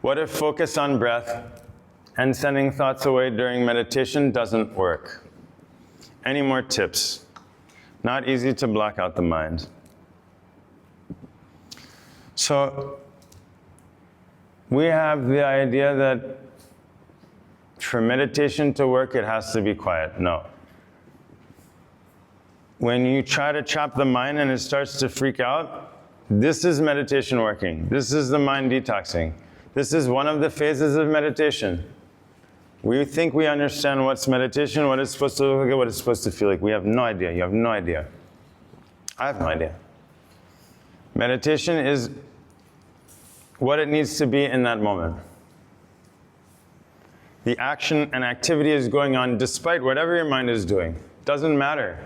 What if focus on breath and sending thoughts away during meditation doesn't work? Any more tips? Not easy to block out the mind. So we have the idea that for meditation to work, it has to be quiet. No. When you try to trap the mind and it starts to freak out, this is meditation working. This is the mind detoxing. This is one of the phases of meditation. We think we understand what's meditation, what it's supposed to look like, what it's supposed to feel like. We have no idea. You have no idea. I have no idea. Meditation is what it needs to be in that moment. The action and activity is going on despite whatever your mind is doing. Doesn't matter.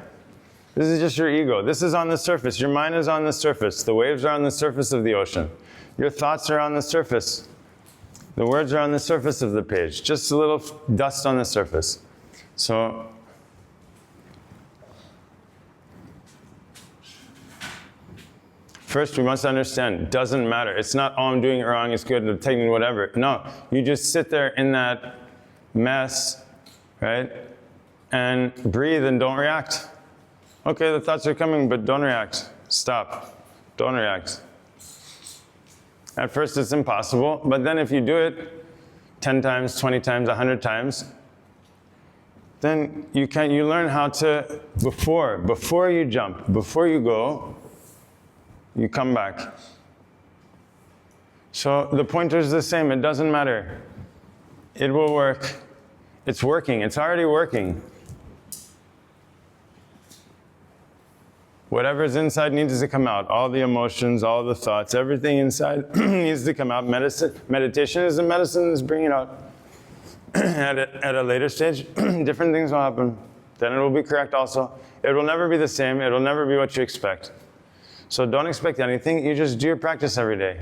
This is just your ego. This is on the surface. Your mind is on the surface. The waves are on the surface of the ocean. Your thoughts are on the surface. The words are on the surface of the page. Just a little dust on the surface. So first we must understand, it doesn't matter. It's not, oh, I'm doing it wrong, it's good, I'm taking whatever. No, you just sit there in that mess, right? And breathe and don't react. Okay, the thoughts are coming, but don't react. Stop. Don't react. At first it's impossible, but then if you do it 10 times, 20 times, 100 times, then you learn how to, before you jump, before you go, you come back. So the pointer is the same, it doesn't matter. It will work. It's working, it's already working. Whatever's inside needs to come out. All the emotions, all the thoughts, everything inside needs to come out. Meditation is the medicine that's bringing it out. At a later stage, different things will happen. then it will be correct also. It will never be the same. It will never be what you expect. So don't expect anything. You just do your practice every day.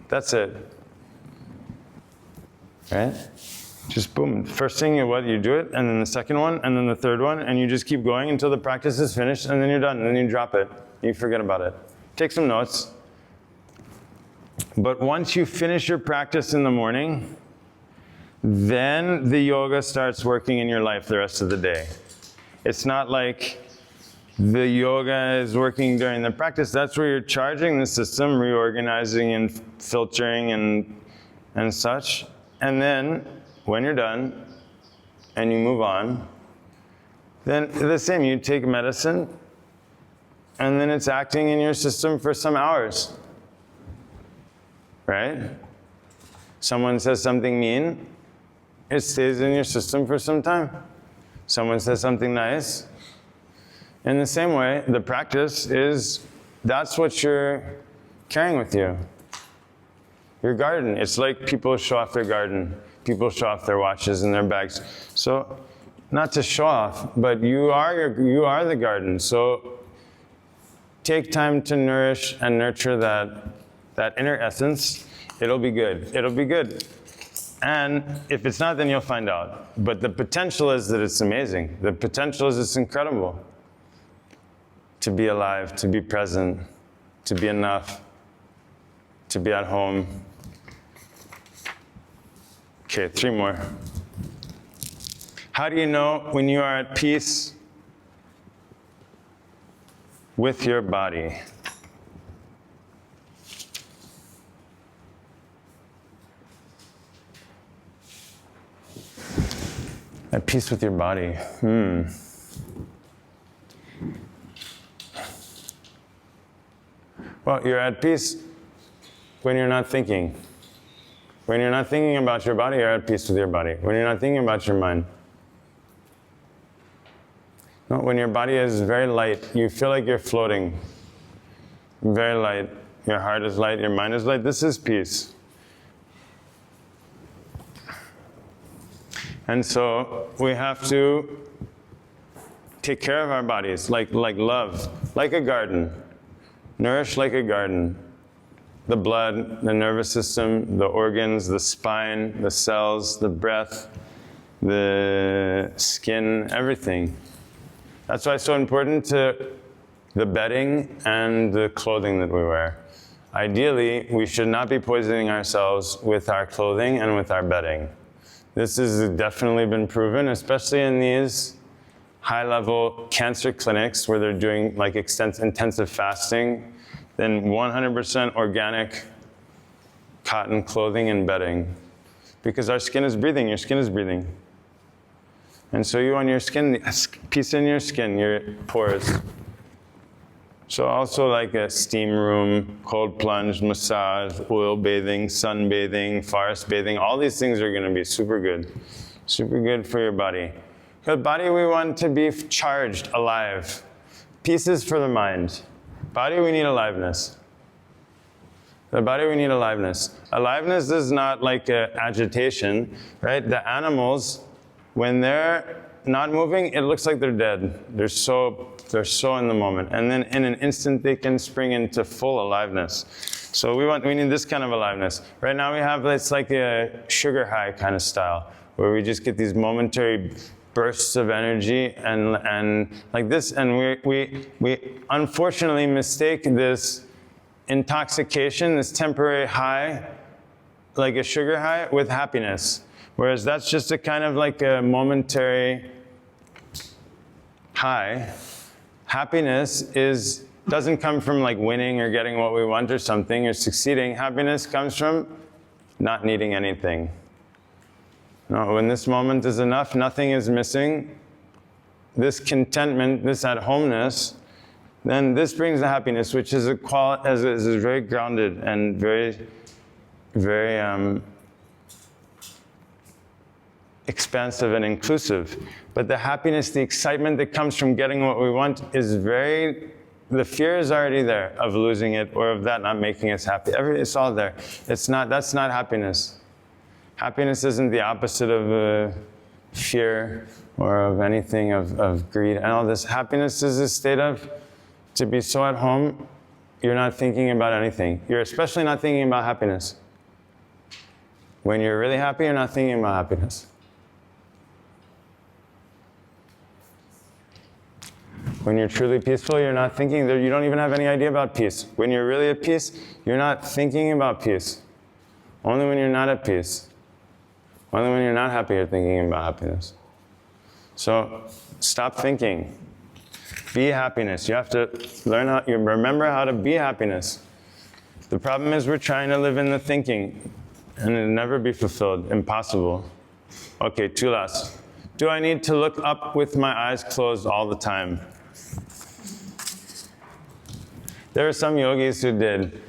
That's it. Right? Just boom. First thing you do it, and then the second one, and then the third one, and you just keep going until the practice is finished, and then you're done, and then you drop it. You forget about it. Take some notes. But once you finish your practice in the morning, then the yoga starts working in your life the rest of the day. It's not like the yoga is working during the practice. That's where you're charging the system, reorganizing and filtering and such. And then when you're done and you move on, then the same, you take medicine and then it's acting in your system for some hours. Right? Someone says something mean, it stays in your system for some time. Someone says something nice. In the same way, the practice that's what you're carrying with you. Your garden. It's like people show off their garden. People show off their watches and their bags. So, not to show off, but you are the garden. So, take time to nourish and nurture that inner essence. It'll be good. It'll be good. And if it's not, then you'll find out. But the potential is that it's amazing. The potential is it's incredible. To be alive, to be present, to be enough, to be at home. Okay, 3 more. How do you know when you are at peace with your body? At peace with your body. Well, you're at peace when you're not thinking. When you're not thinking about your body, you're at peace with your body. When you're not thinking about your mind. No, when your body is very light, you feel like you're floating. Very light. Your heart is light, your mind is light. This is peace. And so we have to take care of our bodies like love, like a garden. Nourish like a garden. The blood, the nervous system, the organs, the spine, the cells, the breath, the skin, everything. That's why it's so important to the bedding and the clothing that we wear. Ideally, we should not be poisoning ourselves with our clothing and with our bedding. This has definitely been proven, especially in these high-level cancer clinics where they're doing like intensive fasting, then 100% organic cotton clothing and bedding. Because our skin is breathing, your skin is breathing. And so you want your skin, peace in your skin, your pores. So also like a steam room, cold plunge, massage, oil bathing, sun bathing, forest bathing, all these things are gonna be super good for your body. The body we want to be charged, alive. Peace is for the mind. Body we need aliveness. The body we need aliveness. Aliveness is not like agitation, right? The animals, when they're not moving, it looks like they're dead. They're so in the moment. And then in an instant, they can spring into full aliveness. So we need this kind of aliveness. Right now we have, it's like a sugar high kind of style, where we just get these momentary bursts of energy and like this. And we unfortunately mistake this intoxication, this temporary high, like a sugar high, with happiness. Whereas that's just a kind of like a momentary high. Happiness doesn't come from like winning or getting what we want or something or succeeding. Happiness comes from not needing anything. No, when this moment is enough, nothing is missing, this contentment, this at-homeness, then this brings the happiness, which is is very grounded and very, very expansive and inclusive. But the happiness, the excitement that comes from getting what we want is the fear is already there of losing it or of that not making us happy. It's all there. That's not happiness. Happiness isn't the opposite of fear or of anything of greed and all this. Happiness is a state of to be so at home, you're not thinking about anything. You're especially not thinking about happiness. When you're really happy, you're not thinking about happiness. When you're truly peaceful, you're not thinking, you don't even have any idea about peace. When you're really at peace, you're not thinking about peace. Only when you're not at peace. Only when you're not happy, you're thinking about happiness. So stop thinking. Be happiness. You have to learn how, remember how to be happiness. The problem is we're trying to live in the thinking, and it'll never be fulfilled. Impossible. Okay, 2 last. Do I need to look up with my eyes closed all the time? There are some yogis who did.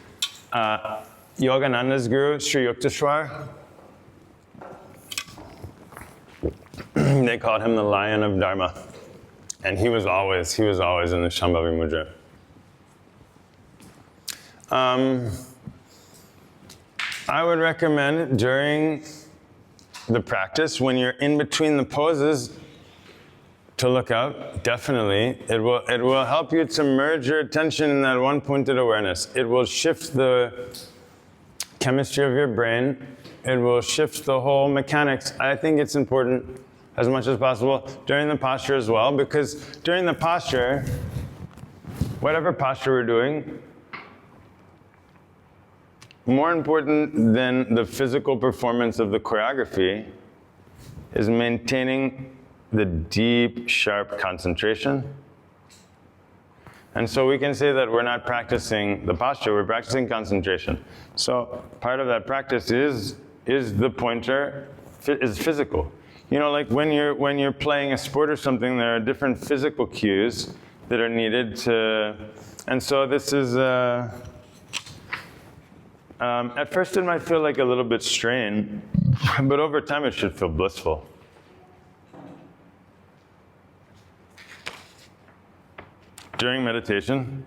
Yogananda's guru, Sri Yukteswar, they called him the Lion of Dharma. And he was always in the Shambhavi Mudra. I would recommend during the practice, when you're in between the poses, to look up. Definitely. It will help you to merge your attention in that one-pointed awareness. It will shift the chemistry of your brain. It will shift the whole mechanics. I think it's important as much as possible during the posture as well, because during the posture, whatever posture we're doing, more important than the physical performance of the choreography is maintaining the deep, sharp concentration. And so we can say that we're not practicing the posture, we're practicing concentration. So part of that practice is the pointer, is physical. You know, like when you're playing a sport or something, there are different physical cues that are needed to, and so this is, at first it might feel like a little bit strain, but over time it should feel blissful. During meditation,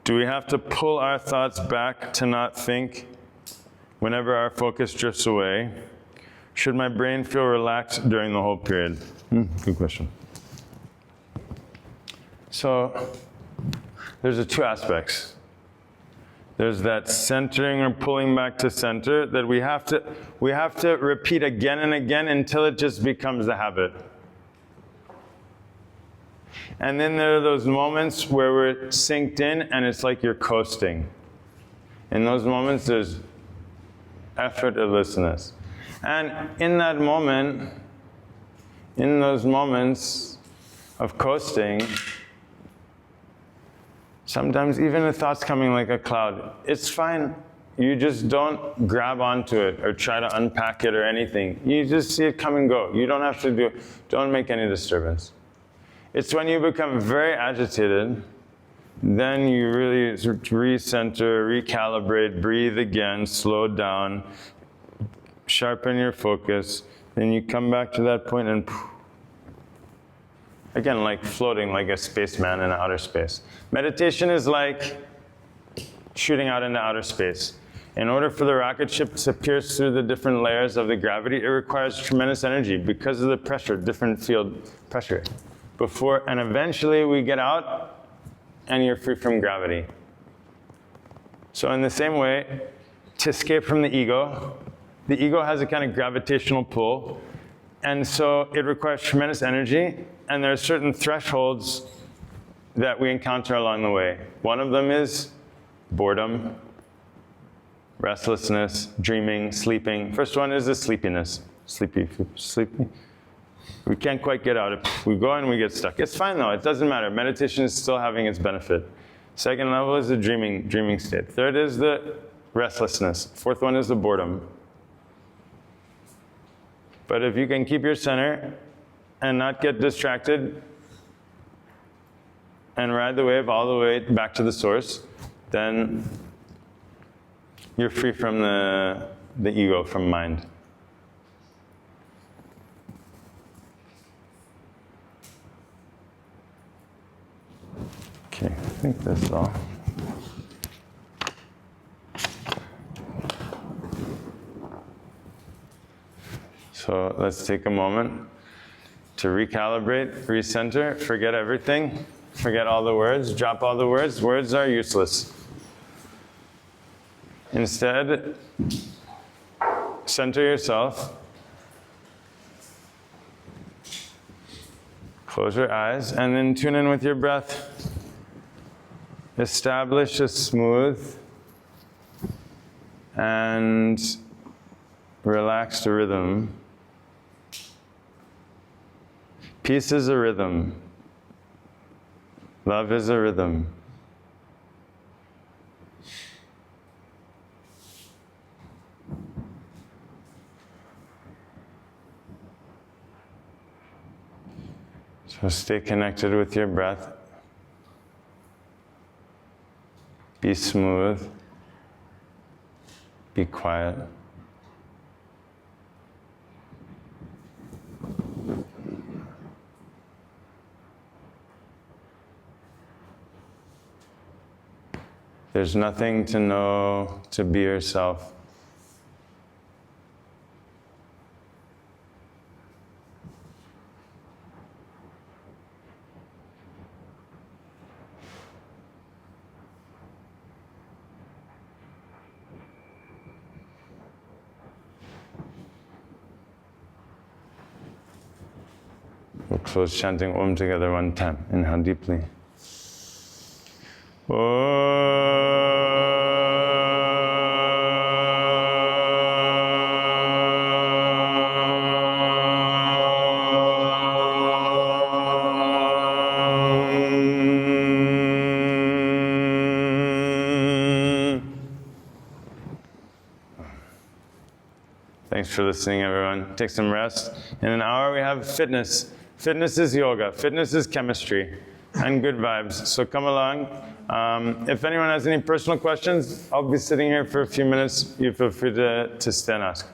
do we have to pull our thoughts back to not think whenever our focus drifts away? Should my brain feel relaxed during the whole period? Good question. So there's 2 aspects. There's that centering or pulling back to center that we have to repeat again and again until it just becomes a habit. And then there are those moments where we're synced in and it's like you're coasting. In those moments, there's effortlessness. And in that moment, in those moments of coasting, sometimes even the thought's coming like a cloud. It's fine. You just don't grab onto it or try to unpack it or anything. You just see it come and go. You don't have to don't make any disturbance. It's when you become very agitated, then you really recenter, recalibrate, breathe again, slow down, sharpen your focus, then you come back to that point and again, like floating like a spaceman in outer space. Meditation is like shooting out into outer space. In order for the rocket ship to pierce through the different layers of the gravity, it requires tremendous energy because of the pressure, different field pressure. And eventually we get out and you're free from gravity. So in the same way, to escape from the ego has a kind of gravitational pull, and so it requires tremendous energy, and there are certain thresholds that we encounter along the way. One of them is boredom, restlessness, dreaming, sleeping. First one is the sleepiness. Sleepy. We can't quite get out. We go and we get stuck. It's fine though, it doesn't matter. Meditation is still having its benefit. Second level is the dreaming state. Third is the restlessness. Fourth one is the boredom. But if you can keep your center and not get distracted and ride the wave all the way back to the source, then you're free from the ego, from mind. Okay, I think that's all. So let's take a moment to recalibrate, recenter, forget everything, forget all the words, drop all the words. Words are useless. Instead, center yourself. Close your eyes and then tune in with your breath. Establish a smooth and relaxed rhythm. Peace is a rhythm. Love is a rhythm. So stay connected with your breath. Be smooth. Be quiet. There's nothing to know to be yourself. We'll close chanting Om together one time. Inhale deeply. Thanks for listening, everyone. Take some rest. In an hour, we have fitness. Fitness is yoga. Fitness is chemistry. And good vibes. So come along. If anyone has any personal questions, I'll be sitting here for a few minutes. You feel free to stay and ask.